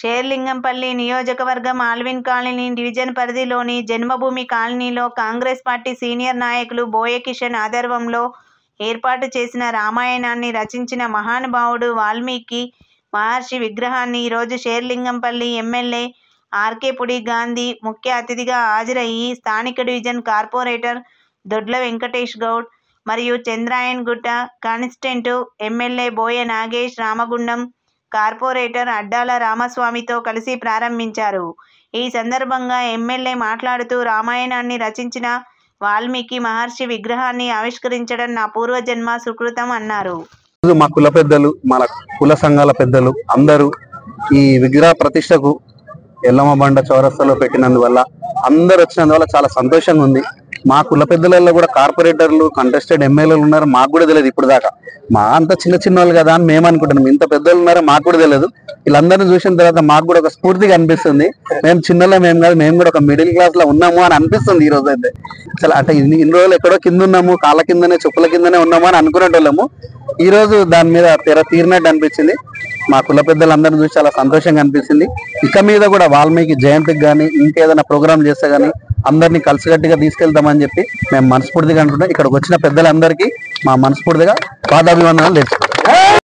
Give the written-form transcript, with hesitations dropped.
షేర్లింగంపల్లి నియోజకవర్గం Alvin colony division పరిధిలోని జన్మభూమి కాలనీలో కాంగ్రెస్ పార్టీ సీనియర్ నాయకులు బోయ కిషన్ ఆధ్వర్యంలో ఏర్పాటు చేసిన రామాయణాన్ని రచించిన మహానుభావుడు వాల్మీకి మహర్షి విగ్రహాన్ని ఈరోజు షేర్లింగంపల్లి ఎమ్మెల్యే ఆర్కే పుడి గాంధీ ముఖ్య అతిథిగా హాజరయ్యి స్థానిక డివిజన్ కార్పొరేటర్ దొడ్ల వెంకటేష్ గౌడ్ మరియు చంద్రాయన్గుట్ట కాన్స్టిట్యూయెంట్ ఎమ్మెల్యే బోయ నాగేష్ రామగుండం కార్పొరేటర్ అడ్డాల రామస్వామితో కలిసి ప్రారంభించారు. ఈ సందర్భంగా ఎమ్మెల్యే మాట్లాడుతూ రామాయణాన్ని రచించిన వాల్మీకి మహర్షి విగ్రహాన్ని ఆవిష్కరించడం నా పూర్వజన్మ సుకృతం అన్నారు. మా కుల పెద్దలు, మన కుల సంఘాల పెద్దలు అందరూ ఈ విగ్రహ ప్రతిష్టకు ఎల్లమ్మ బండ చౌరస్తాలో పెట్టినందువల్ల అందరు వచ్చినందువల్ల చాలా సంతోషంగా ఉంది. మా కుల పెద్దలలో కూడా కార్పొరేటర్లు, కంటెస్టెడ్ ఎమ్మెల్యేలు ఉన్నారు. మాకు కూడా తెలియదు ఇప్పుడు దాకా. మా అంత చిన్న చిన్న వాళ్ళు కదా అని మేము అనుకుంటున్నాం. ఇంత పెద్దలు ఉన్నారో మాకు కూడా తెలియదు. వీళ్ళందరినీ చూసిన తర్వాత మాకు కూడా ఒక స్ఫూర్తిగా అనిపిస్తుంది. మేము చిన్నలో మేము కాదు, మేము కూడా ఒక మిడిల్ క్లాస్ లో ఉన్నాము అని అనిపిస్తుంది ఈ రోజు అయితే. అసలు అంటే ఇన్ని రోజులు ఎక్కడో కింద ఉన్నాము, కాళ్ళ కిందనే చెప్పుల కిందనే ఉన్నాము అని అనుకునేటోళ్ళము. ఈ రోజు దాని మీద తెర తీరినట్టు అనిపించింది. మా కుల పెద్దలందరినీ చూసి చాలా సంతోషంగా అనిపించింది. ఇక మీద కూడా వాల్మీకి జయంతికి కానీ ఇంకేదైనా ప్రోగ్రామ్ చేస్తే కానీ అందరినీ కలిసికట్టుగా తీసుకెళ్తామని చెప్పి మేము మనస్ఫూర్తిగా అంటున్నాం. ఇక్కడికి వచ్చిన పెద్దలందరికీ మా మనస్ఫూర్తిగా పాదాభివందనాలు తెలుసుకుంటాం.